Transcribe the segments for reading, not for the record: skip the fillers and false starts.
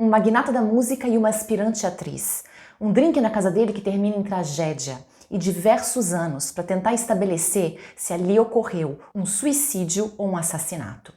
um magnata da música e uma aspirante atriz. Um drink na casa dele que termina em tragédia. E diversos anos para tentar estabelecer se ali ocorreu um suicídio ou um assassinato.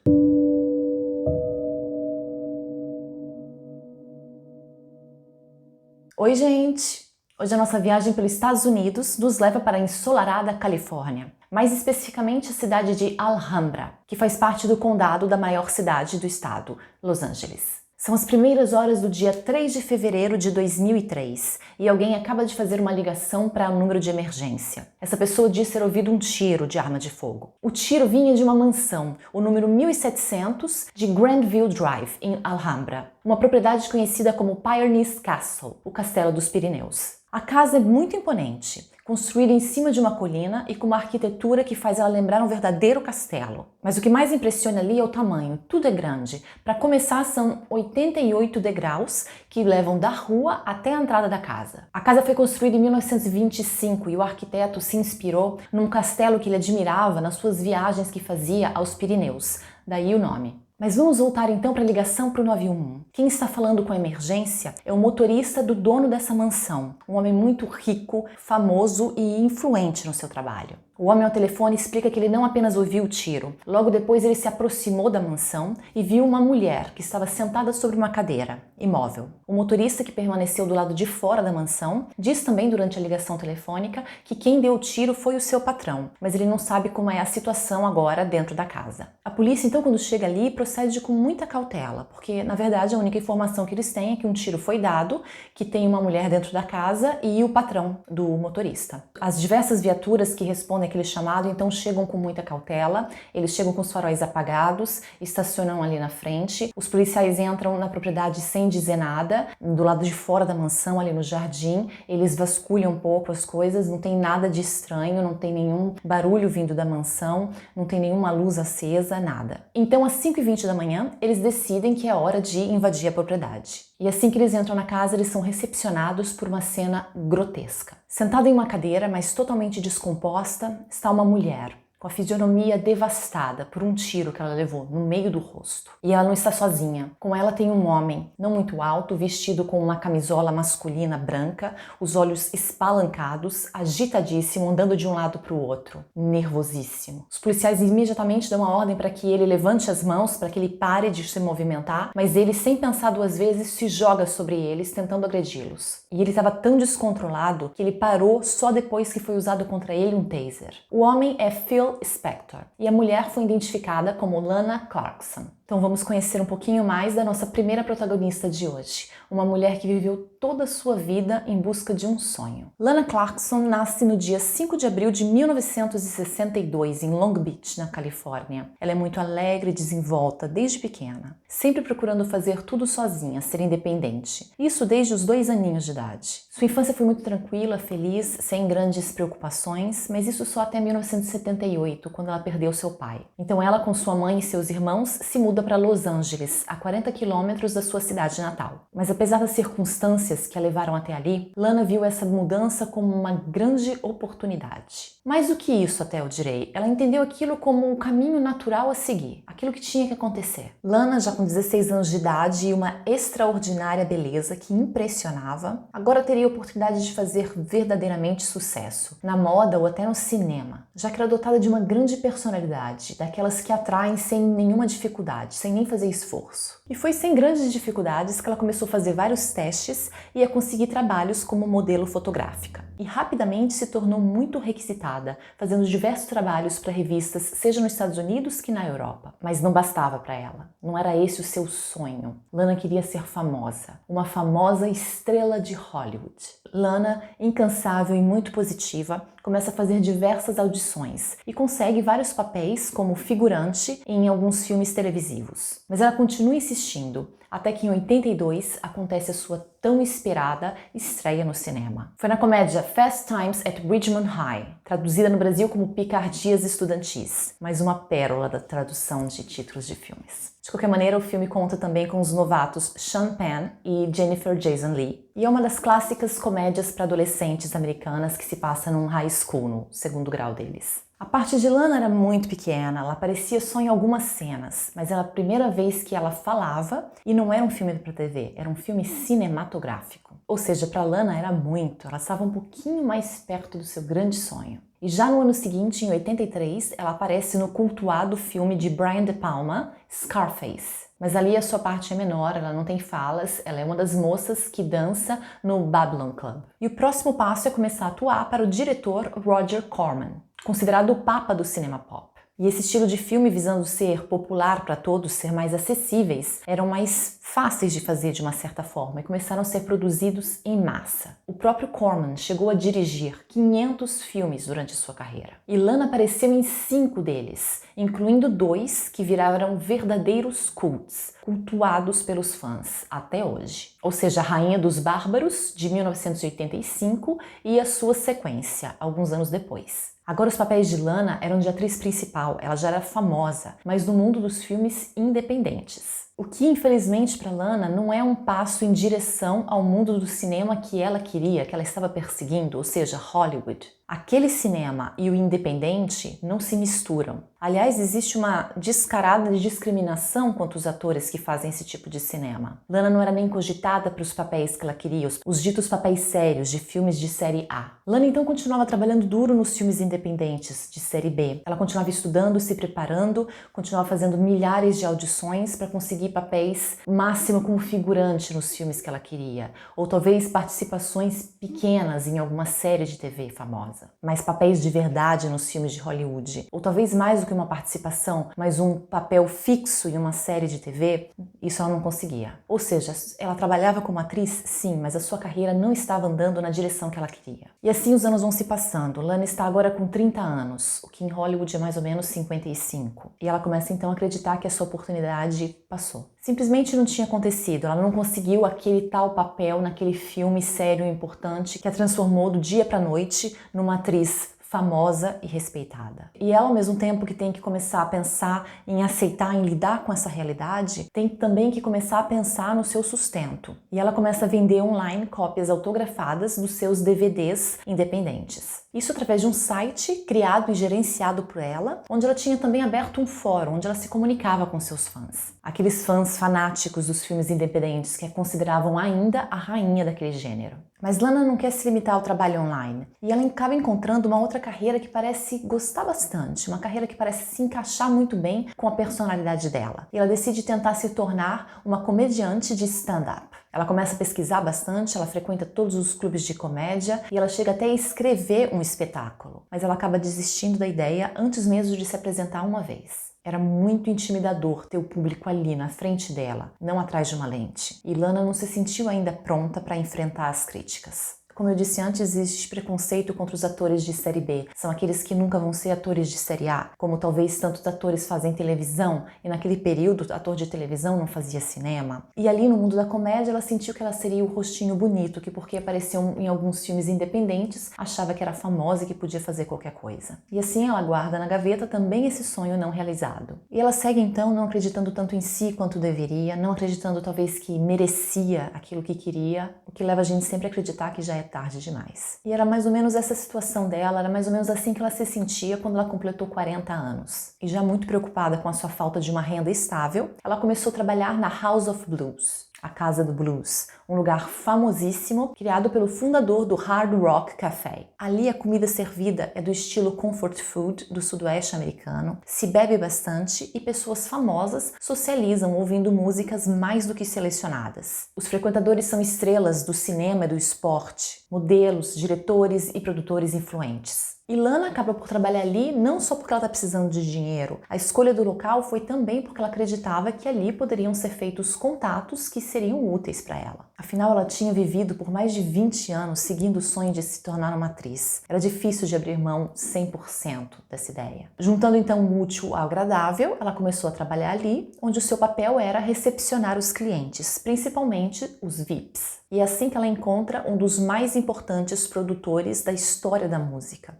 Oi, gente! Hoje a nossa viagem pelos Estados Unidos nos leva para a ensolarada Califórnia, mais especificamente a cidade de Alhambra, que faz parte do condado da maior cidade do estado, Los Angeles. São as primeiras horas do dia 3 de fevereiro de 2003 e alguém acaba de fazer uma ligação para um número de emergência. Essa pessoa diz ter ouvido um tiro de arma de fogo. O tiro vinha de uma mansão, o número 1700 de Grandview Drive, em Alhambra, uma propriedade conhecida como Pyrenees Castle, o Castelo dos Pirineus. A casa é muito imponente, construída em cima de uma colina e com uma arquitetura que faz ela lembrar um verdadeiro castelo. Mas o que mais impressiona ali é o tamanho, tudo é grande. Para começar, são 88 degraus que levam da rua até a entrada da casa. A casa foi construída em 1925 e o arquiteto se inspirou num castelo que ele admirava nas suas viagens que fazia aos Pirineus, daí o nome. Mas vamos voltar então para a ligação para o 911. Quem está falando com a emergência é o motorista do dono dessa mansão, um homem muito rico, famoso e influente no seu trabalho. O homem ao telefone explica que ele não apenas ouviu o tiro. Logo depois ele se aproximou da mansão e viu uma mulher que estava sentada sobre uma cadeira, imóvel. O motorista, que permaneceu do lado de fora da mansão, diz também durante a ligação telefônica que quem deu o tiro foi o seu patrão, mas ele não sabe como é a situação agora dentro da casa. A polícia então, quando chega ali, procede com muita cautela, porque na verdade a única informação que eles têm é que um tiro foi dado, que tem uma mulher dentro da casa e o patrão do motorista. As diversas viaturas que respondem aquele chamado então chegam com muita cautela, eles chegam com os faróis apagados, estacionam ali na frente, os policiais entram na propriedade sem dizer nada, do lado de fora da mansão, ali no jardim, eles vasculham um pouco as coisas, não tem nada de estranho, não tem nenhum barulho vindo da mansão, não tem nenhuma luz acesa, nada. Então às 5h20 da manhã, eles decidem que é hora de invadir a propriedade. E assim que eles entram na casa, eles são recepcionados por uma cena grotesca. Sentada em uma cadeira, mas totalmente descomposta, está uma mulher, com a fisionomia devastada por um tiro que ela levou no meio do rosto. E ela não está sozinha. Com ela tem um homem, não muito alto, vestido com uma camisola masculina branca, os olhos espalancados, agitadíssimo, andando de um lado para o outro, nervosíssimo. Os policiais imediatamente dão a ordem para que ele levante as mãos, para que ele pare de se movimentar, mas ele, sem pensar duas vezes, se joga sobre eles, tentando agredi-los. E ele estava tão descontrolado que ele parou só depois que foi usado contra ele um taser. O homem é Phil Spector e a mulher foi identificada como Lana Clarkson. Então vamos conhecer um pouquinho mais da nossa primeira protagonista de hoje, uma mulher que viveu toda a sua vida em busca de um sonho. Lana Clarkson nasce no dia 5 de abril de 1962 em Long Beach, na Califórnia. Ela é muito alegre e desenvolta desde pequena, sempre procurando fazer tudo sozinha, ser independente. Isso desde os 2 aninhos de idade. Sua infância foi muito tranquila, feliz, sem grandes preocupações, mas isso só até 1978, quando ela perdeu seu pai. Então ela, com sua mãe e seus irmãos, se muda para Los Angeles, a 40 quilômetros da sua cidade natal. Mas apesar das circunstâncias que a levaram até ali, Lana viu essa mudança como uma grande oportunidade. Mais do que isso, até eu direi, ela entendeu aquilo como um caminho natural a seguir, aquilo que tinha que acontecer. Lana, já com 16 anos de idade e uma extraordinária beleza que impressionava, agora teria a oportunidade de fazer verdadeiramente sucesso, na moda ou até no cinema, já que era dotada de uma grande personalidade, daquelas que atraem sem nenhuma dificuldade, sem nem fazer esforço. E foi sem grandes dificuldades que ela começou a fazer vários testes e a conseguir trabalhos como modelo fotográfica. E rapidamente se tornou muito requisitada, fazendo diversos trabalhos para revistas, seja nos Estados Unidos que na Europa. Mas não bastava para ela. Não era esse o seu sonho. Lana queria ser famosa, uma famosa estrela de Hollywood. Lana, incansável e muito positiva, começa a fazer diversas audições e consegue vários papéis como figurante em alguns filmes televisivos. Mas ela continua insistindo, até que em 82 acontece a sua tão esperada estreia no cinema. Foi na comédia Fast Times at Ridgemont High, traduzida no Brasil como Picardias Estudantis, mais uma pérola da tradução de títulos de filmes. De qualquer maneira, o filme conta também com os novatos Sean Penn e Jennifer Jason Leigh, e é uma das clássicas comédias para adolescentes americanas que se passa num high school, no segundo grau deles. A parte de Lana era muito pequena, ela aparecia só em algumas cenas, mas era a primeira vez que ela falava e não era um filme para TV, era um filme cinematográfico. Ou seja, para Lana era muito, ela estava um pouquinho mais perto do seu grande sonho. E já no ano seguinte, em 83, ela aparece no cultuado filme de Brian De Palma, Scarface. Mas ali a sua parte é menor, ela não tem falas, ela é uma das moças que dança no Babylon Club. E o próximo passo é começar a atuar para o diretor Roger Corman, considerado o papa do cinema pop. E esse estilo de filme, visando ser popular para todos, ser mais acessíveis, eram mais fáceis de fazer de uma certa forma e começaram a ser produzidos em massa. O próprio Corman chegou a dirigir 500 filmes durante sua carreira. E Lana apareceu em 5 deles, incluindo 2 que viraram verdadeiros cults, cultuados pelos fãs até hoje. Ou seja, a Rainha dos Bárbaros, de 1985, e a sua sequência, alguns anos depois. Agora os papéis de Lana eram de atriz principal, ela já era famosa, mas no mundo dos filmes independentes. O que, infelizmente, para Lana não é um passo em direção ao mundo do cinema que ela queria, que ela estava perseguindo, ou seja, Hollywood. Aquele cinema e o independente não se misturam. Aliás, existe uma descarada discriminação contra os atores que fazem esse tipo de cinema. Lana não era nem cogitada para os papéis que ela queria, os ditos papéis sérios de filmes de série A. Lana então continuava trabalhando duro nos filmes independentes de série B. Ela continuava estudando, se preparando, continuava fazendo milhares de audições para conseguir papéis máximo como figurante nos filmes que ela queria, ou talvez participações pequenas em alguma série de TV famosa. Mas papéis de verdade nos filmes de Hollywood, ou talvez mais do que uma participação, mas um papel fixo em uma série de TV, isso ela não conseguia. Ou seja, ela trabalhava como atriz, sim, mas a sua carreira não estava andando na direção que ela queria. E assim os anos vão se passando. Lana está agora com 30 anos, o que em Hollywood é mais ou menos 55. E ela começa então a acreditar que a sua oportunidade passou. Simplesmente não tinha acontecido, ela não conseguiu aquele tal papel naquele filme sério e importante que a transformou do dia para a noite numa atriz famosa e respeitada. E ela, ao mesmo tempo que tem que começar a pensar em aceitar, em lidar com essa realidade, tem também que começar a pensar no seu sustento. E ela começa a vender online cópias autografadas dos seus DVDs independentes. Isso através de um site criado e gerenciado por ela, onde ela tinha também aberto um fórum, onde ela se comunicava com seus fãs. Aqueles fãs fanáticos dos filmes independentes que a consideravam ainda a rainha daquele gênero. Mas Lana não quer se limitar ao trabalho online. E ela acaba encontrando uma outra carreira que parece gostar bastante, uma carreira que parece se encaixar muito bem com a personalidade dela. E ela decide tentar se tornar uma comediante de stand-up. Ela começa a pesquisar bastante, ela frequenta todos os clubes de comédia e ela chega até a escrever um espetáculo. Mas ela acaba desistindo da ideia antes mesmo de se apresentar uma vez. Era muito intimidador ter o público ali na frente dela, não atrás de uma lente. E Lana não se sentiu ainda pronta para enfrentar as críticas. Como eu disse antes, existe preconceito contra os atores de série B. São aqueles que nunca vão ser atores de série A, como talvez tantos atores fazem televisão, e naquele período, ator de televisão não fazia cinema. E ali no mundo da comédia, ela sentiu que ela seria o rostinho bonito, que porque apareceu em alguns filmes independentes, achava que era famosa e que podia fazer qualquer coisa. E assim ela guarda na gaveta também esse sonho não realizado. E ela segue então não acreditando tanto em si quanto deveria, não acreditando talvez que merecia aquilo que queria, o que leva a gente sempre a acreditar que já é tarde demais. E era mais ou menos essa situação dela, era mais ou menos assim que ela se sentia quando ela completou 40 anos. E já muito preocupada com a sua falta de uma renda estável, ela começou a trabalhar na House of Blues, a Casa do Blues, um lugar famosíssimo criado pelo fundador do Hard Rock Café. Ali a comida servida é do estilo comfort food do sudoeste americano, se bebe bastante e pessoas famosas socializam ouvindo músicas mais do que selecionadas. Os frequentadores são estrelas do cinema e do esporte, modelos, diretores e produtores influentes. E Lana acaba por trabalhar ali não só porque ela está precisando de dinheiro. A escolha do local foi também porque ela acreditava que ali poderiam ser feitos contatos que seriam úteis para ela. Afinal, ela tinha vivido por mais de 20 anos seguindo o sonho de se tornar uma atriz. Era difícil de abrir mão 100% dessa ideia. Juntando então o útil ao agradável, ela começou a trabalhar ali, onde o seu papel era recepcionar os clientes, principalmente os VIPs. E é assim que ela encontra um dos mais importantes produtores da história da música,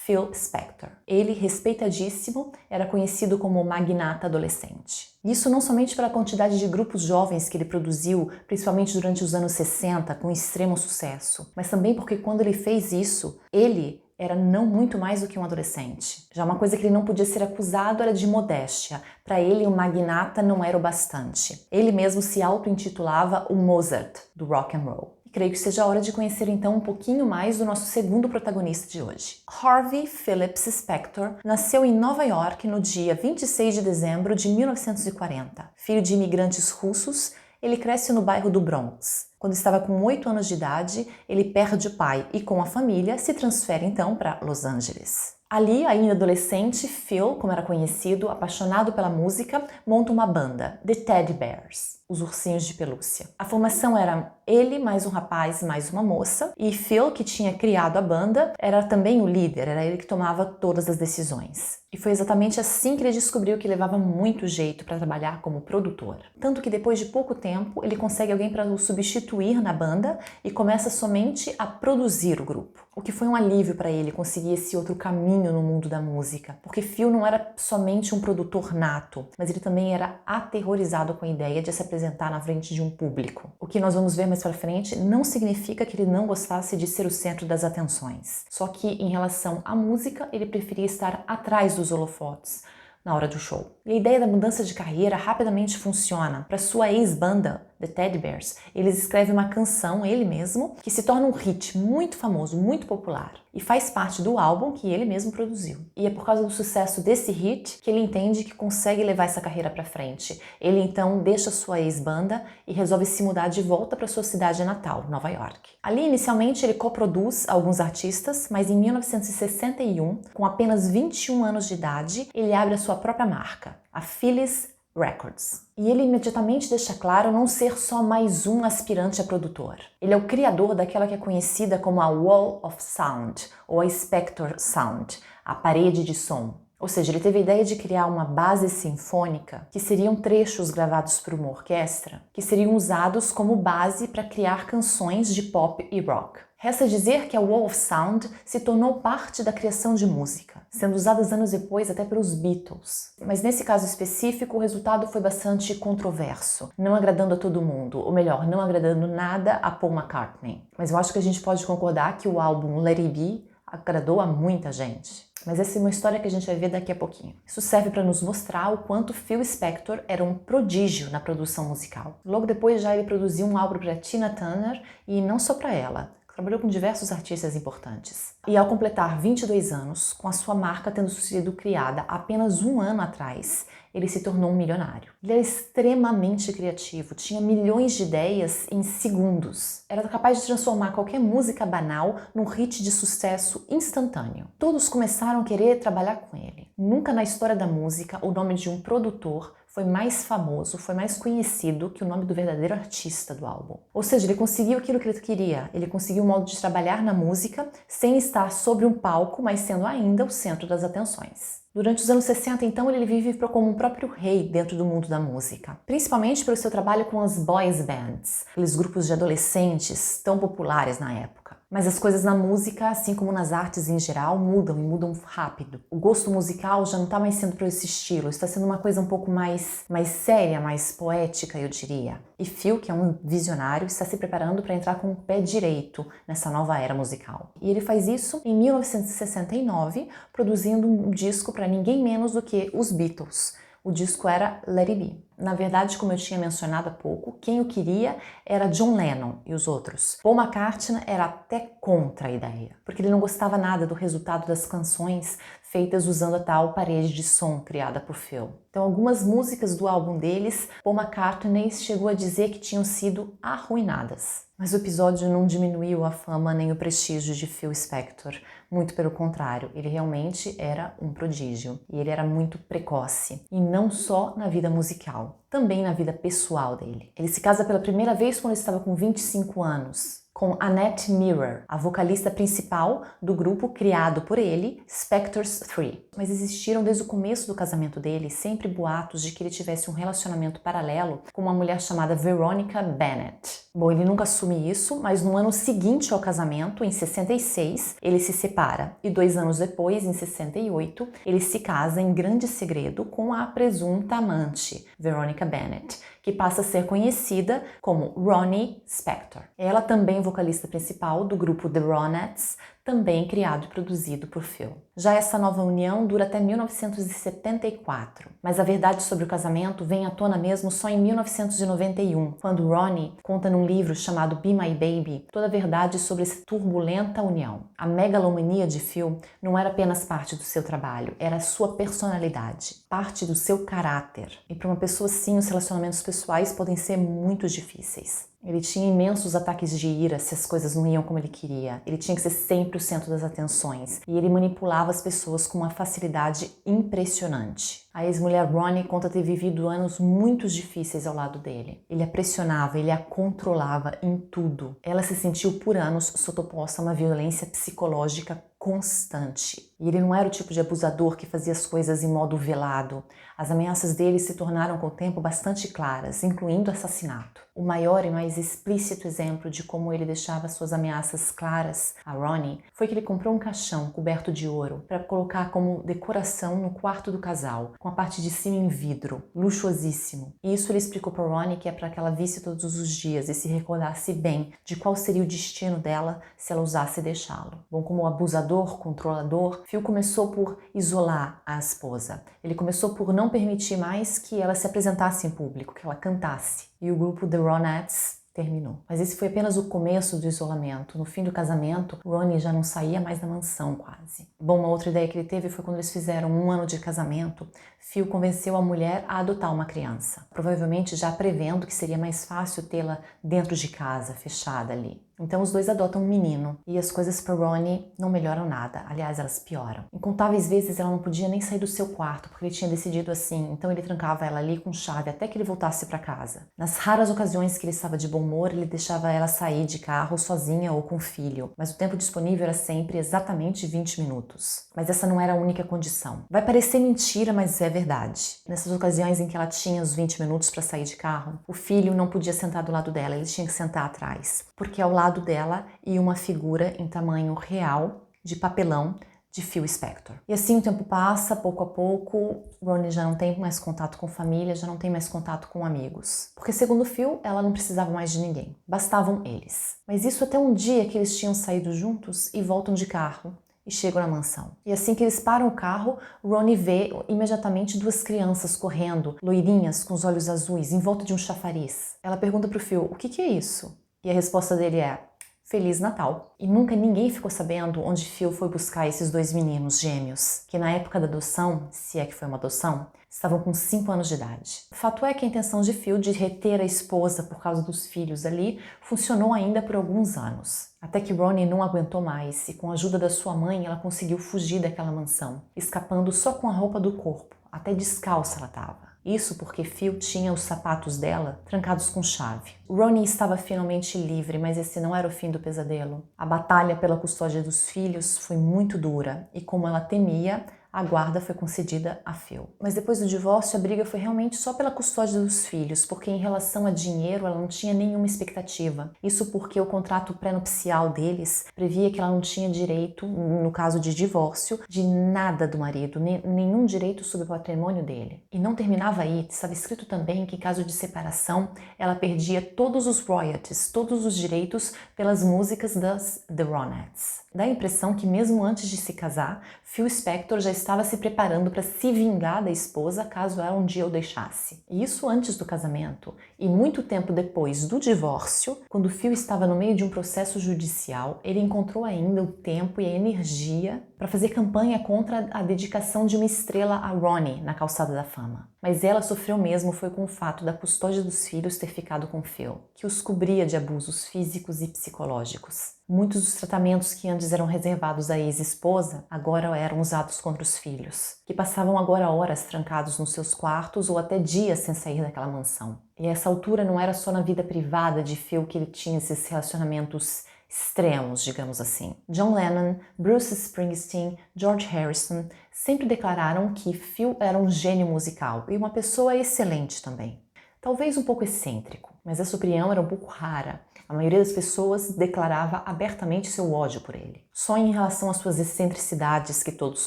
Phil Spector. Ele, respeitadíssimo, era conhecido como o magnata adolescente. Isso não somente pela quantidade de grupos jovens que ele produziu, principalmente durante os anos 60, com extremo sucesso, mas também porque quando ele fez isso, ele era não muito mais do que um adolescente. Já uma coisa que ele não podia ser acusado era de modéstia. Para ele, o magnata não era o bastante. Ele mesmo se auto-intitulava o Mozart do rock and roll. E creio que seja a hora de conhecer então um pouquinho mais do nosso segundo protagonista de hoje. Harvey Phillips Spector nasceu em Nova York no dia 26 de dezembro de 1940. Filho de imigrantes russos, ele cresce no bairro do Bronx. Quando estava com 8 anos de idade, ele perde o pai e, com a família, se transfere então para Los Angeles. Ali, ainda adolescente, Phil, como era conhecido, apaixonado pela música, monta uma banda, The Teddy Bears, os ursinhos de pelúcia. A formação era ele, mais um rapaz, mais uma moça, e Phil, que tinha criado a banda, era também o líder, era ele que tomava todas as decisões. E foi exatamente assim que ele descobriu que levava muito jeito para trabalhar como produtor. Tanto que depois de pouco tempo, ele consegue alguém para o substituir na banda e começa somente a produzir o grupo. O que foi um alívio para ele conseguir esse outro caminho no mundo da música, porque Phil não era somente um produtor nato, mas ele também era aterrorizado com a ideia de se apresentar na frente de um público. O que nós vamos ver mais para frente não significa que ele não gostasse de ser o centro das atenções, só que em relação à música ele preferia estar atrás dos holofotes na hora do show. E a ideia da mudança de carreira rapidamente funciona. Para sua ex-banda, The Teddy Bears, ele escreve uma canção, ele mesmo, que se torna um hit muito famoso, muito popular, e faz parte do álbum que ele mesmo produziu. E é por causa do sucesso desse hit que ele entende que consegue levar essa carreira para frente. Ele então deixa sua ex-banda e resolve se mudar de volta para sua cidade natal, Nova York. Ali, inicialmente, ele coproduz alguns artistas, mas em 1961, com apenas 21 anos de idade, ele abre a sua própria marca, a Phillies Records. E ele imediatamente deixa claro não ser só mais um aspirante a produtor. Ele é o criador daquela que é conhecida como a Wall of Sound, ou a Spector Sound, a parede de som. Ou seja, ele teve a ideia de criar uma base sinfônica, que seriam trechos gravados por uma orquestra, que seriam usados como base para criar canções de pop e rock. Resta dizer que a Wall of Sound se tornou parte da criação de música, sendo usada anos depois até pelos Beatles. Mas nesse caso específico, o resultado foi bastante controverso, não agradando a todo mundo, ou melhor, não agradando nada a Paul McCartney. Mas eu acho que a gente pode concordar que o álbum Let It Be agradou a muita gente. Mas essa é uma história que a gente vai ver daqui a pouquinho. Isso serve para nos mostrar o quanto Phil Spector era um prodígio na produção musical. Logo depois já ele produziu um álbum para Tina Turner e não só para ela. Trabalhou com diversos artistas importantes. E ao completar 22 anos, com a sua marca tendo sido criada apenas um ano atrás, ele se tornou um milionário. Ele era extremamente criativo, tinha milhões de ideias em segundos. Era capaz de transformar qualquer música banal num hit de sucesso instantâneo. Todos começaram a querer trabalhar com ele. Nunca na história da música o nome de um produtor foi mais famoso, foi mais conhecido que o nome do verdadeiro artista do álbum. Ou seja, ele conseguiu aquilo que ele queria, ele conseguiu um modo de trabalhar na música sem estar sobre um palco, mas sendo ainda o centro das atenções. Durante os anos 60, então, ele vive como um próprio rei dentro do mundo da música, principalmente pelo seu trabalho com as boys bands, aqueles grupos de adolescentes tão populares na época. Mas as coisas na música, assim como nas artes em geral, mudam e mudam rápido. O gosto musical já não está mais sendo para esse estilo, está sendo uma coisa um pouco mais séria, mais poética, eu diria. E Phil, que é um visionário, está se preparando para entrar com o pé direito nessa nova era musical. E ele faz isso em 1969, produzindo um disco para ninguém menos do que os Beatles. O disco era Let It Be. Na verdade, como eu tinha mencionado há pouco, quem o queria era John Lennon e os outros. Paul McCartney era até contra a ideia, porque ele não gostava nada do resultado das canções feitas usando a tal parede de som criada por Phil. Então, algumas músicas do álbum deles, Paul McCartney chegou a dizer que tinham sido arruinadas. Mas o episódio não diminuiu a fama nem o prestígio de Phil Spector. Muito pelo contrário, ele realmente era um prodígio. E ele era muito precoce. E não só na vida musical, também na vida pessoal dele. Ele se casa pela primeira vez quando ele estava com 25 anos. Com Annette Mirror, a vocalista principal do grupo criado por ele, Spector's Three. Mas existiram desde o começo do casamento dele sempre boatos de que ele tivesse um relacionamento paralelo com uma mulher chamada Veronica Bennett. Bom, ele nunca assume isso, mas no ano seguinte ao casamento, em 66, ele se separa. E 2 anos depois, em 68, ele se casa em grande segredo com a presunta amante, Veronica Bennett, que passa a ser conhecida como Ronnie Spector. Ela também vocalista principal do grupo The Ronettes, também criado e produzido por Phil. Já essa nova união dura até 1974, mas a verdade sobre o casamento vem à tona mesmo só em 1991, quando Ronnie conta num livro chamado Be My Baby toda a verdade sobre essa turbulenta união. A megalomania de Phil não era apenas parte do seu trabalho, era a sua personalidade, parte do seu caráter. E para uma pessoa assim, os relacionamentos pessoais podem ser muito difíceis. Ele tinha imensos ataques de ira se as coisas não iam como ele queria. Ele tinha que ser sempre o centro das atenções. E ele manipulava as pessoas com uma facilidade impressionante. A ex-mulher Ronnie conta ter vivido anos muito difíceis ao lado dele. Ele a pressionava, ele a controlava em tudo. Ela se sentiu por anos sotoposta a uma violência psicológica constante. E ele não era o tipo de abusador que fazia as coisas em modo velado. As ameaças dele se tornaram com o tempo bastante claras, incluindo assassinato. O maior e mais explícito exemplo de como ele deixava suas ameaças claras a Ronnie foi que ele comprou um caixão coberto de ouro para colocar como decoração no quarto do casal, com a parte de cima em vidro, luxuosíssimo. E isso ele explicou para Ronnie que é para que ela visse todos os dias e se recordasse bem de qual seria o destino dela se ela ousasse deixá-lo. Bom, como abusador, controlador, Phil começou por isolar a esposa. Ele começou por não permitir mais que ela se apresentasse em público, que ela cantasse. E o grupo The Ronettes terminou. Mas esse foi apenas o começo do isolamento. No fim do casamento, Ronnie já não saía mais da mansão quase. Bom, uma outra ideia que ele teve foi quando eles fizeram 1 ano de casamento, Phil convenceu a mulher a adotar uma criança, provavelmente já prevendo que seria mais fácil tê-la dentro de casa, fechada ali. Então os dois adotam um menino e as coisas para Ronnie não melhoram nada, aliás, elas pioram. Incontáveis vezes ela não podia nem sair do seu quarto porque ele tinha decidido assim, então ele trancava ela ali com chave até que ele voltasse para casa. Nas raras ocasiões que ele estava de bom humor, ele deixava ela sair de carro sozinha ou com o filho, mas o tempo disponível era sempre exatamente 20 minutos. Mas essa não era a única condição. Vai parecer mentira, mas é verdade. Nessas ocasiões em que ela tinha os 20 minutos para sair de carro, o filho não podia sentar do lado dela, ele tinha que sentar atrás, porque ao lado dela ia uma figura em tamanho real, de papelão, de Phil Spector. E assim o tempo passa, pouco a pouco, Ronnie já não tem mais contato com família, já não tem mais contato com amigos. Porque segundo Phil, ela não precisava mais de ninguém, bastavam eles. Mas isso até um dia que eles tinham saído juntos e voltam de carro e chegam na mansão. E assim que eles param o carro, Ronnie vê imediatamente 2 crianças correndo, loirinhas, com os olhos azuis, em volta de um chafariz. Ela pergunta pro Phil, o que é isso? E a resposta dele é, Feliz Natal. E nunca ninguém ficou sabendo onde Phil foi buscar esses 2 meninos gêmeos, que na época da adoção, se é que foi uma adoção, estavam com 5 anos de idade. O fato é que a intenção de Phil de reter a esposa por causa dos filhos ali funcionou ainda por alguns anos. Até que Ronnie não aguentou mais e com a ajuda da sua mãe ela conseguiu fugir daquela mansão, escapando só com a roupa do corpo, até descalça ela estava. Isso porque Phil tinha os sapatos dela trancados com chave. Ronnie estava finalmente livre, mas esse não era o fim do pesadelo. A batalha pela custódia dos filhos foi muito dura e, como ela temia, a guarda foi concedida a Phil. Mas depois do divórcio, a briga foi realmente só pela custódia dos filhos, porque em relação a dinheiro ela não tinha nenhuma expectativa. Isso porque o contrato pré-nupcial deles previa que ela não tinha direito, no caso de divórcio, de nada do marido, nenhum direito sobre o patrimônio dele. E não terminava aí, estava escrito também que em caso de separação, ela perdia todos os royalties, todos os direitos pelas músicas das The Ronettes. Dá a impressão que mesmo antes de se casar, Phil Spector já estava se preparando para se vingar da esposa caso ela um dia o deixasse. E isso antes do casamento. E muito tempo depois do divórcio, quando Phil estava no meio de um processo judicial, ele encontrou ainda o tempo e a energia para fazer campanha contra a dedicação de uma estrela a Ronnie na Calçada da Fama. Mas ela sofreu mesmo foi com o fato da custódia dos filhos ter ficado com Phil, que os cobria de abusos físicos e psicológicos. Muitos dos tratamentos que antes eram reservados à ex-esposa agora eram usados contra os filhos, que passavam agora horas trancados nos seus quartos ou até dias sem sair daquela mansão. E a essa altura não era só na vida privada de Phil que ele tinha esses relacionamentos extremos, digamos assim. John Lennon, Bruce Springsteen, George Harrison sempre declararam que Phil era um gênio musical e uma pessoa excelente também. Talvez um pouco excêntrico, mas essa opinião era um pouco rara. A maioria das pessoas declarava abertamente seu ódio por ele. Só em relação às suas excentricidades que todos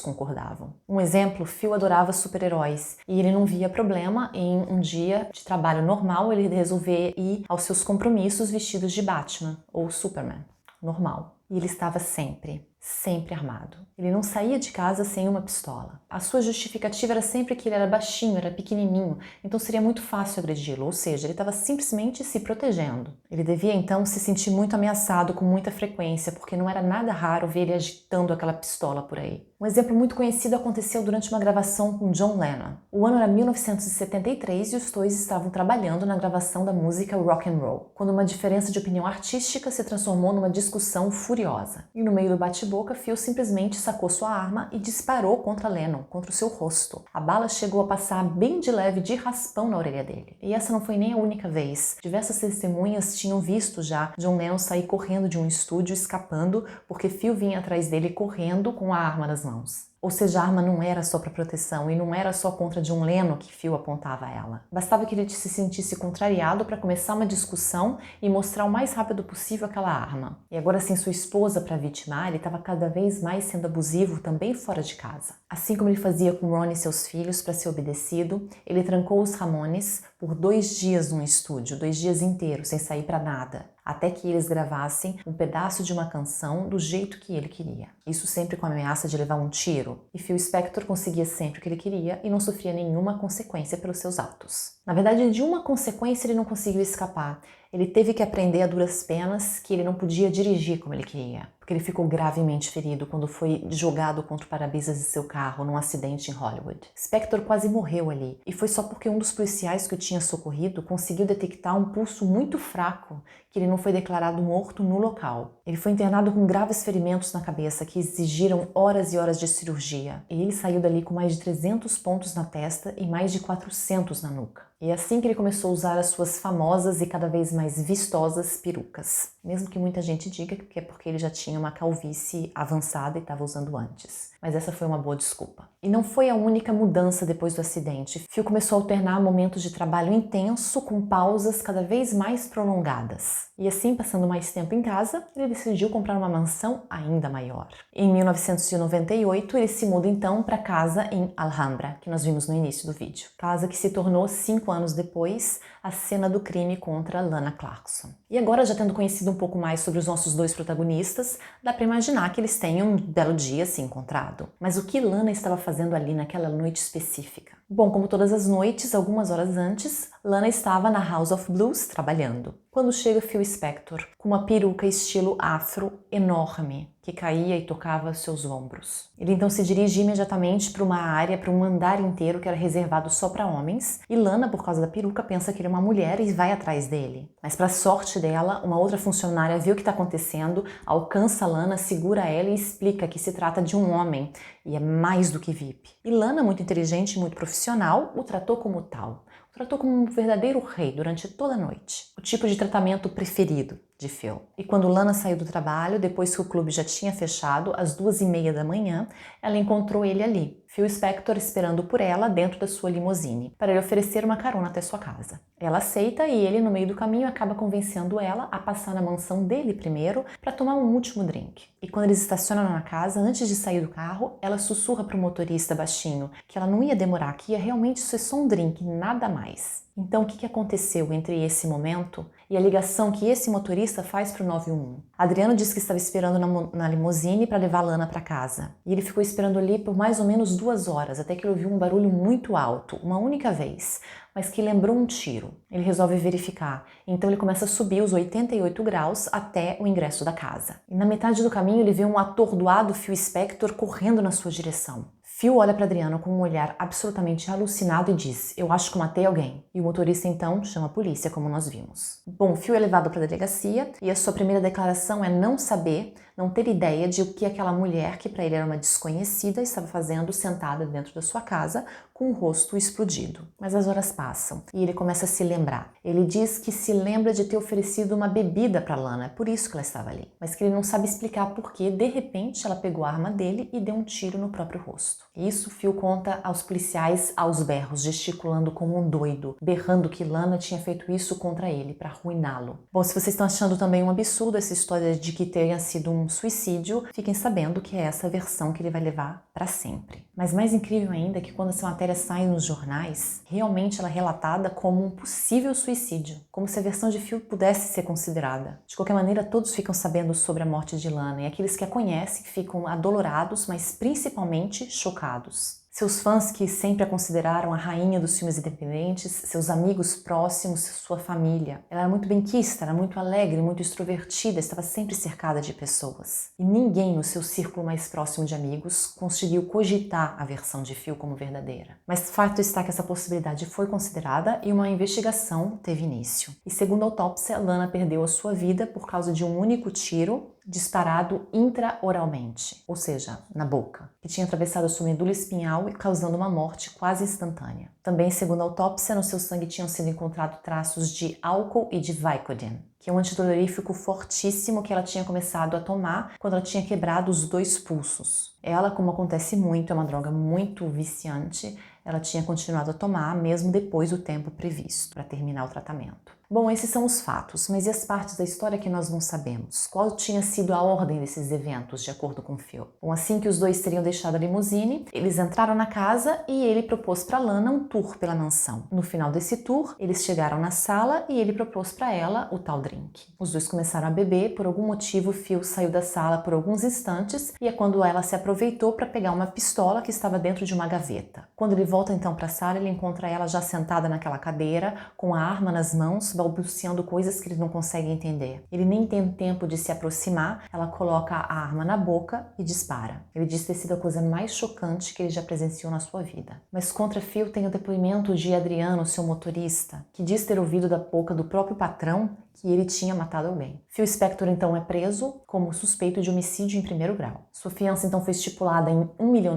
concordavam. Um exemplo, Phil adorava super-heróis e ele não via problema em um dia de trabalho normal ele resolver ir aos seus compromissos vestidos de Batman ou Superman. Normal. E ele estava sempre sempre armado. Ele não saía de casa sem uma pistola. A sua justificativa era sempre que ele era baixinho, era pequenininho, então seria muito fácil agredi-lo, ou seja, ele estava simplesmente se protegendo. Ele devia então se sentir muito ameaçado com muita frequência, porque não era nada raro ver ele agitando aquela pistola por aí. Um exemplo muito conhecido aconteceu durante uma gravação com John Lennon. O ano era 1973 e os dois estavam trabalhando na gravação da música Rock and Roll, quando uma diferença de opinião artística se transformou numa discussão furiosa. E no meio do bate-boca, Phil simplesmente sacou sua arma e disparou contra Lennon, contra o seu rosto. A bala chegou a passar bem de leve de raspão na orelha dele. E essa não foi nem a única vez. Diversas testemunhas tinham visto já John Lennon sair correndo de um estúdio, escapando, porque Phil vinha atrás dele correndo com a arma nas mãos. Ou seja, a arma não era só para proteção e não era só contra John Lennon que Phil apontava a ela. Bastava que ele se sentisse contrariado para começar uma discussão e mostrar o mais rápido possível aquela arma. E agora, sem sua esposa para vitimar, ele estava cada vez mais sendo abusivo também fora de casa. Assim como ele fazia com Ron e seus filhos para ser obedecido, ele trancou os Ramones por 2 dias num estúdio, 2 dias inteiros, sem sair para nada, até que eles gravassem um pedaço de uma canção do jeito que ele queria. Isso sempre com a ameaça de levar um tiro. E Phil Spector conseguia sempre o que ele queria e não sofria nenhuma consequência pelos seus atos. Na verdade, de uma consequência ele não conseguiu escapar. Ele teve que aprender a duras penas que ele não podia dirigir como ele queria, porque ele ficou gravemente ferido quando foi jogado contra o para-brisas de seu carro num acidente em Hollywood. Spector quase morreu ali, e foi só porque um dos policiais que o tinha socorrido conseguiu detectar um pulso muito fraco que ele não foi declarado morto no local. Ele foi internado com graves ferimentos na cabeça que exigiram horas e horas de cirurgia, e ele saiu dali com mais de 300 pontos na testa e mais de 400 na nuca. E é assim que ele começou a usar as suas famosas e cada vez mais vistosas perucas. Mesmo que muita gente diga que é porque ele já tinha uma calvície avançada e estava usando antes. Mas essa foi uma boa desculpa. E não foi a única mudança depois do acidente. Phil começou a alternar momentos de trabalho intenso com pausas cada vez mais prolongadas. E assim, passando mais tempo em casa, ele decidiu comprar uma mansão ainda maior. Em 1998, ele se muda então para casa em Alhambra, que nós vimos no início do vídeo. Casa que se tornou 5 anos depois a cena do crime contra Lana Clarkson. E agora, já tendo conhecido um pouco mais sobre os nossos 2 protagonistas, dá para imaginar que eles tenham um belo dia se encontrado. Mas o que Lana estava fazendo ali naquela noite específica? Bom, como todas as noites, algumas horas antes, Lana estava na House of Blues trabalhando. Quando chega Phil Spector, com uma peruca estilo afro enorme, que caía e tocava seus ombros. Ele então se dirige imediatamente para uma área, para um andar inteiro que era reservado só para homens, e Lana, por causa da peruca, pensa que ele é uma mulher e vai atrás dele. Mas para sorte dela, uma outra funcionária vê o que está acontecendo, alcança Lana, segura ela e explica que se trata de um homem, e é mais do que VIP. E Lana, muito inteligente e muito profissional, o tratou como tal. O tratou como um verdadeiro rei durante toda a noite. O tipo de tratamento preferido de Phil. E quando Lana saiu do trabalho, depois que o clube já tinha fechado, às 2h30 da manhã, ela encontrou ele ali, Phil Spector esperando por ela dentro da sua limusine, para lhe oferecer uma carona até sua casa. Ela aceita e ele, no meio do caminho, acaba convencendo ela a passar na mansão dele primeiro para tomar um último drink. E quando eles estacionam na casa, antes de sair do carro, ela sussurra para o motorista baixinho que ela não ia demorar, que ia realmente ser só um drink, nada mais. Então, o que aconteceu entre esse momento e a ligação que esse motorista faz para o 911? Adriano disse que estava esperando na limusine para levar a Lana para casa. E ele ficou esperando ali por mais ou menos 2 horas, até que ele ouviu um barulho muito alto, uma única vez, mas que lembrou um tiro. Ele resolve verificar, então ele começa a subir os 88 graus até o ingresso da casa. E na metade do caminho ele vê um atordoado Phil Spector correndo na sua direção. Phil olha para Adriano com um olhar absolutamente alucinado e diz: "Eu acho que matei alguém." E o motorista então chama a polícia, como nós vimos. Bom, Phil é levado para a delegacia e a sua primeira declaração é não saber, não ter ideia de o que aquela mulher, que para ele era uma desconhecida, estava fazendo sentada dentro da sua casa com o rosto explodido. Mas as horas passam e ele começa a se lembrar. Ele diz que se lembra de ter oferecido uma bebida para Lana, é por isso que ela estava ali. Mas que ele não sabe explicar por que, de repente, ela pegou a arma dele e deu um tiro no próprio rosto. Isso Phil conta aos policiais aos berros, gesticulando como um doido, berrando que Lana tinha feito isso contra ele para arruiná-lo. Bom, se vocês estão achando também um absurdo essa história de que tenha sido um suicídio, fiquem sabendo que é essa versão que ele vai levar para sempre. Mas mais incrível ainda é que quando essa matéria sai nos jornais, realmente ela é relatada como um possível suicídio, como se a versão de Phil pudesse ser considerada. De qualquer maneira, todos ficam sabendo sobre a morte de Lana e aqueles que a conhecem ficam adolorados, mas principalmente chocados. Seus fãs que sempre a consideraram a rainha dos filmes independentes, seus amigos próximos, sua família. Ela era muito benquista, era muito alegre, muito extrovertida, estava sempre cercada de pessoas. E ninguém no seu círculo mais próximo de amigos conseguiu cogitar a versão de Phil como verdadeira. Mas fato está que essa possibilidade foi considerada e uma investigação teve início. E segundo a autópsia, Lana perdeu a sua vida por causa de um único tiro disparado intraoralmente, ou seja, na boca, que tinha atravessado a sua medula espinhal e causando uma morte quase instantânea. Também, segundo a autópsia, no seu sangue tinham sido encontrados traços de álcool e de Vicodin, que é um antidolorífico fortíssimo que ela tinha começado a tomar quando ela tinha quebrado os 2 pulsos. Ela, como acontece muito, é uma droga muito viciante, ela tinha continuado a tomar mesmo depois do tempo previsto para terminar o tratamento. Bom, esses são os fatos, mas e as partes da história que nós não sabemos? Qual tinha sido a ordem desses eventos, de acordo com Phil? Bom, assim que os dois teriam deixado a limusine, eles entraram na casa e ele propôs para Lana um tour pela mansão. No final desse tour, eles chegaram na sala e ele propôs para ela o tal drink. Os dois começaram a beber, por algum motivo Phil saiu da sala por alguns instantes e é quando ela se aproveitou para pegar uma pistola que estava dentro de uma gaveta. Quando ele volta então para a sala, ele encontra ela já sentada naquela cadeira, com a arma nas mãos, balbuciando coisas que ele não consegue entender. Ele nem tem tempo de se aproximar, ela coloca a arma na boca e dispara. Ele diz ter sido a coisa mais chocante que ele já presenciou na sua vida. Mas contra Phil tem o depoimento de Adriano, seu motorista, que diz ter ouvido da boca do próprio patrão que ele tinha matado alguém. Phil Spector então é preso como suspeito de homicídio em primeiro grau. Sua fiança então foi estipulada em $1 milhão,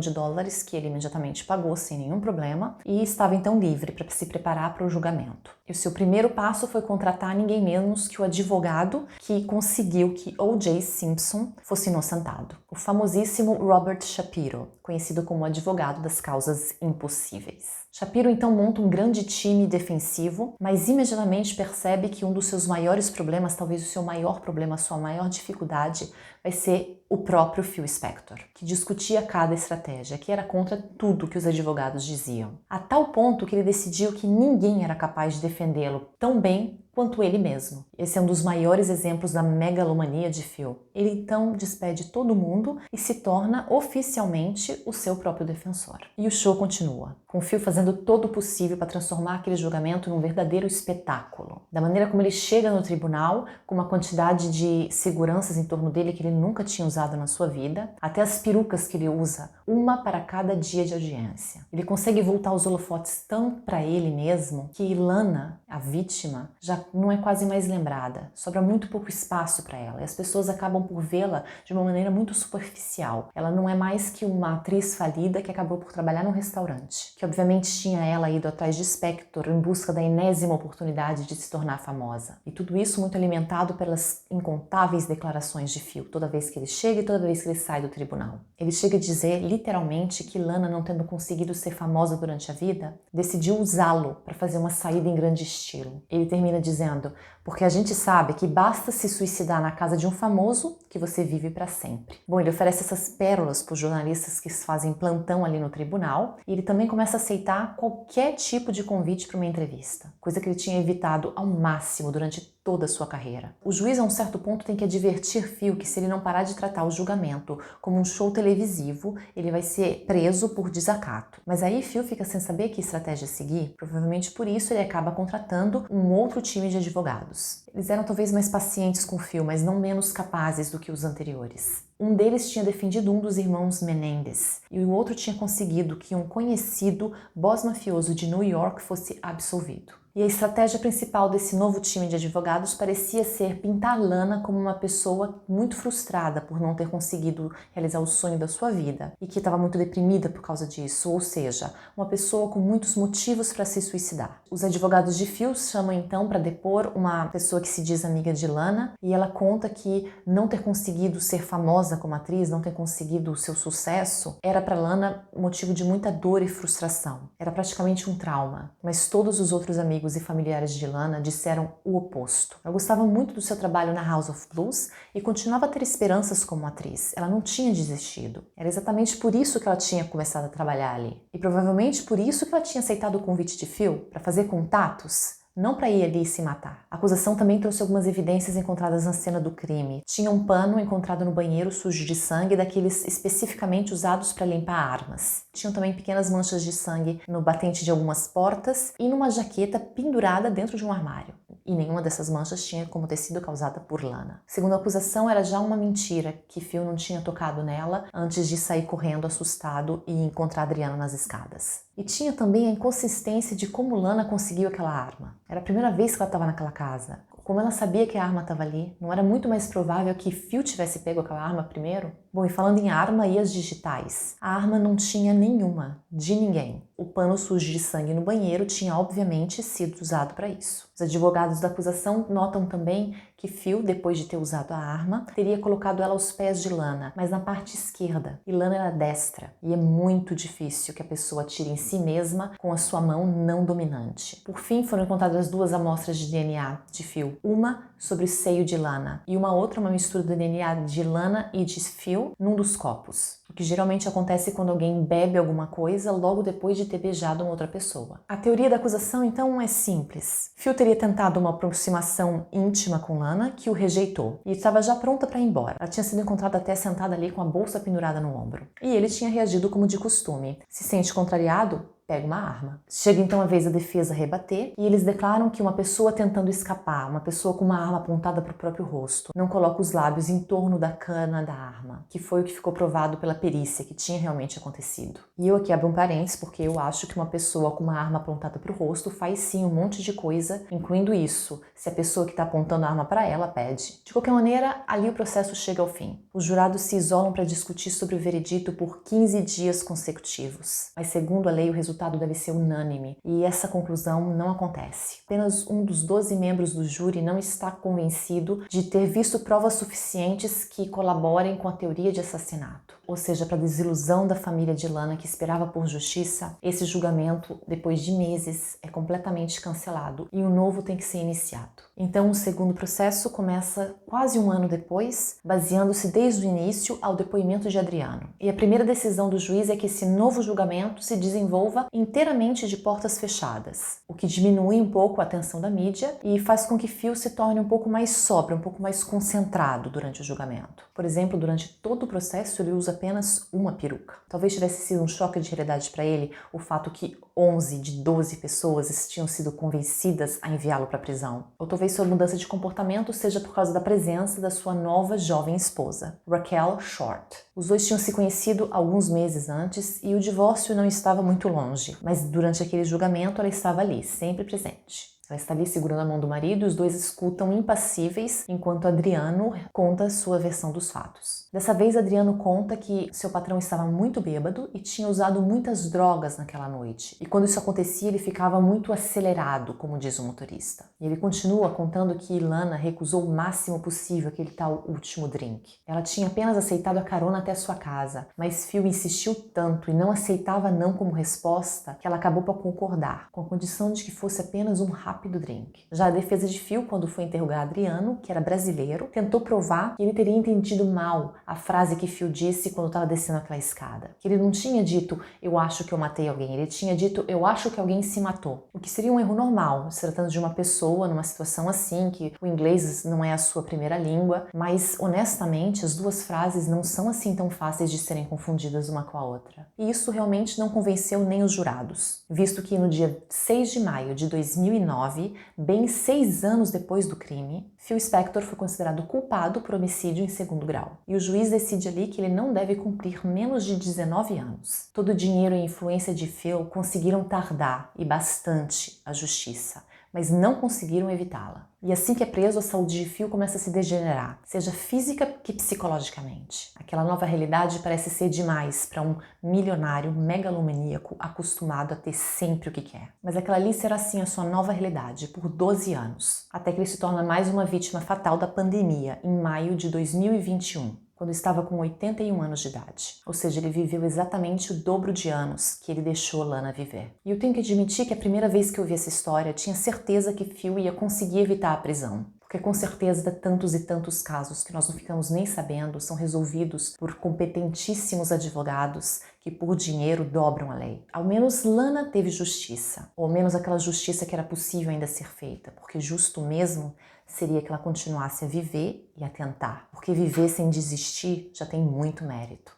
que ele imediatamente pagou sem nenhum problema e estava então livre para se preparar para o julgamento. E o seu primeiro passo foi contratar ninguém menos que o advogado que conseguiu que O.J. Simpson fosse inocentado, o famosíssimo Robert Shapiro, conhecido como o advogado das causas impossíveis. Shapiro então monta um grande time defensivo, mas imediatamente percebe que um dos seus maiores problemas, talvez o seu maior problema, a sua maior dificuldade, vai ser o próprio Phil Spector, que discutia cada estratégia, que era contra tudo que os advogados diziam. A tal ponto que ele decidiu que ninguém era capaz de defendê-lo tão bem quanto ele mesmo. Esse é um dos maiores exemplos da megalomania de Phil. Ele então despede todo mundo e se torna oficialmente o seu próprio defensor. E o show continua, com Phil fazendo todo o possível para transformar aquele julgamento num verdadeiro espetáculo. Da maneira como ele chega no tribunal, com uma quantidade de seguranças em torno dele que ele nunca tinha usado na sua vida, até as perucas que ele usa, uma para cada dia de audiência. Ele consegue voltar os holofotes tão para ele mesmo que Lana, a vítima, já não é quase mais lembrada. Sobra muito pouco espaço para ela e as pessoas acabam por vê-la de uma maneira muito superficial. Ela não é mais que uma atriz falida que acabou por trabalhar num restaurante, que obviamente tinha ela ido atrás de Spector em busca da enésima oportunidade de se tornar famosa. E tudo isso muito alimentado pelas incontáveis declarações de Phil, toda vez que ele chega e toda vez que ele sai do tribunal. Ele chega a dizer literalmente que Lana, não tendo conseguido ser famosa durante a vida, decidiu usá-lo para fazer uma saída em grande estilo. Ele termina dizendo: porque a gente sabe que basta se suicidar na casa de um famoso que você vive para sempre. Bom, ele oferece essas pérolas para os jornalistas que fazem plantão ali no tribunal e ele também começa a aceitar qualquer tipo de convite para uma entrevista, coisa que ele tinha evitado ao máximo durante toda a sua carreira. O juiz, a um certo ponto, tem que advertir Phil que se ele não parar de tratar o julgamento como um show televisivo, ele vai ser preso por desacato. Mas aí Phil fica sem saber que estratégia seguir, provavelmente por isso ele acaba contratando um outro time de advogados. Eles eram talvez mais pacientes com Phil, mas não menos capazes do que os anteriores. Um deles tinha defendido um dos irmãos Menendez e o outro tinha conseguido que um conhecido boss mafioso de New York fosse absolvido. E a estratégia principal desse novo time de advogados parecia ser pintar Lana como uma pessoa muito frustrada por não ter conseguido realizar o sonho da sua vida e que estava muito deprimida por causa disso, ou seja, uma pessoa com muitos motivos para se suicidar. Os advogados de Phil chamam então para depor uma pessoa que se diz amiga de Lana e ela conta que não ter conseguido ser famosa como atriz, não ter conseguido o seu sucesso, era para Lana motivo de muita dor e frustração. Era praticamente um trauma, mas todos os outros amigos amigos e familiares de Lana disseram o oposto. Ela gostava muito do seu trabalho na House of Blues e continuava a ter esperanças como atriz. Ela não tinha desistido. Era exatamente por isso que ela tinha começado a trabalhar ali. E provavelmente por isso que ela tinha aceitado o convite de Phil, para fazer contatos, não para ir ali e se matar. A acusação também trouxe algumas evidências encontradas na cena do crime. Tinha um pano encontrado no banheiro sujo de sangue, daqueles especificamente usados para limpar armas. Tinham também pequenas manchas de sangue no batente de algumas portas e numa jaqueta pendurada dentro de um armário. E nenhuma dessas manchas tinha como ter sido causada por Lana. Segundo a acusação, era já uma mentira que Phil não tinha tocado nela antes de sair correndo assustado e encontrar Adriano nas escadas. E tinha também a inconsistência de como Lana conseguiu aquela arma. Era a primeira vez que ela estava naquela casa. Como ela sabia que a arma estava ali, não era muito mais provável que Phil tivesse pego aquela arma primeiro? Bom, e falando em arma e as digitais, a arma não tinha nenhuma, de ninguém. O pano sujo de sangue no banheiro tinha obviamente sido usado para isso. Os advogados da acusação notam também que Phil, depois de ter usado a arma, teria colocado ela aos pés de Lana, mas na parte esquerda. E Lana era destra, e é muito difícil que a pessoa atire em si mesma com a sua mão não dominante. Por fim, foram encontradas duas amostras de DNA de Phil, uma sobre o seio de Lana e uma outra, uma mistura do DNA de Lana e de Phil num dos copos. O que geralmente acontece quando alguém bebe alguma coisa logo depois de ter beijado uma outra pessoa. A teoria da acusação, então, é simples. Phil teria tentado uma aproximação íntima com Lana, que o rejeitou, e estava já pronta para ir embora. Ela tinha sido encontrada até sentada ali com a bolsa pendurada no ombro. E ele tinha reagido como de costume. Se sente contrariado? Pega uma arma. Chega então a vez da defesa rebater e eles declaram que uma pessoa tentando escapar, uma pessoa com uma arma apontada para o próprio rosto, não coloca os lábios em torno da cana da arma, que foi o que ficou provado pela perícia que tinha realmente acontecido. E eu aqui abro um parênteses porque eu acho que uma pessoa com uma arma apontada para o rosto faz sim um monte de coisa, incluindo isso, se a pessoa que está apontando a arma para ela pede. De qualquer maneira, ali o processo chega ao fim. Os jurados se isolam para discutir sobre o veredito por 15 dias consecutivos, mas segundo a lei o resultado deve ser unânime, e essa conclusão não acontece. Apenas um dos 12 membros do júri não está convencido de ter visto provas suficientes que colaborem com a teoria de assassinato. Ou seja, para a desilusão da família de Lana, que esperava por justiça, esse julgamento, depois de meses, é completamente cancelado e um novo tem que ser iniciado. Então, o segundo processo começa quase um ano depois, baseando-se desde o início ao depoimento de Adriano. E a primeira decisão do juiz é que esse novo julgamento se desenvolva inteiramente de portas fechadas, o que diminui um pouco a atenção da mídia e faz com que Phil se torne um pouco mais sóbrio, um pouco mais concentrado durante o julgamento. Por exemplo, durante todo o processo ele usa apenas uma peruca. Talvez tivesse sido um choque de realidade para ele o fato que 11 de 12 pessoas tinham sido convencidas a enviá-lo para a prisão. Ou talvez sua mudança de comportamento seja por causa da presença da sua nova jovem esposa, Raquel Short. Os dois tinham se conhecido alguns meses antes e o divórcio não estava muito longe, mas durante aquele julgamento ela estava ali, sempre presente. Ela está ali segurando a mão do marido e os dois escutam impassíveis enquanto Adriano conta sua versão dos fatos. Dessa vez, Adriano conta que seu patrão estava muito bêbado e tinha usado muitas drogas naquela noite. E quando isso acontecia, ele ficava muito acelerado, como diz o motorista. E ele continua contando que Lana recusou o máximo possível aquele tal último drink. Ela tinha apenas aceitado a carona até sua casa, mas Phil insistiu tanto e não aceitava não como resposta que ela acabou por concordar, com a condição de que fosse apenas um rápido drink. Já a defesa de Phil, quando foi interrogar Adriano, que era brasileiro, tentou provar que ele teria entendido mal a frase que Phil disse quando estava descendo aquela escada. Que ele não tinha dito, eu acho que eu matei alguém, ele tinha dito, eu acho que alguém se matou. O que seria um erro normal, se tratando de uma pessoa numa situação assim, que o inglês não é a sua primeira língua, mas honestamente as duas frases não são assim tão fáceis de serem confundidas uma com a outra. E isso realmente não convenceu nem os jurados, visto que no dia 6 de maio de 2009, bem 6 anos depois do crime, Phil Spector foi considerado culpado por homicídio em segundo grau. E o juiz decide ali que ele não deve cumprir menos de 19 anos. Todo o dinheiro e influência de Phil conseguiram tardar, e bastante, a justiça, mas não conseguiram evitá-la. E assim que é preso, a saúde de Phil começa a se degenerar, seja física que psicologicamente. Aquela nova realidade parece ser demais para um milionário megalomaníaco acostumado a ter sempre o que quer. Mas aquela ali será sim a sua nova realidade por 12 anos, até que ele se torna mais uma vítima fatal da pandemia em maio de 2021. quando estava com 81 anos de idade. Ou seja, ele viveu exatamente o dobro de anos que ele deixou Lana viver. E eu tenho que admitir que a primeira vez que eu vi essa história, tinha certeza que Phil ia conseguir evitar a prisão. Porque com certeza tantos e tantos casos que nós não ficamos nem sabendo são resolvidos por competentíssimos advogados que por dinheiro dobram a lei. Ao menos Lana teve justiça, ou ao menos aquela justiça que era possível ainda ser feita, porque justo mesmo seria que ela continuasse a viver e a tentar, porque viver sem desistir já tem muito mérito.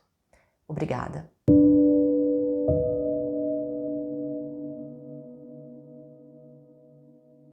Obrigada.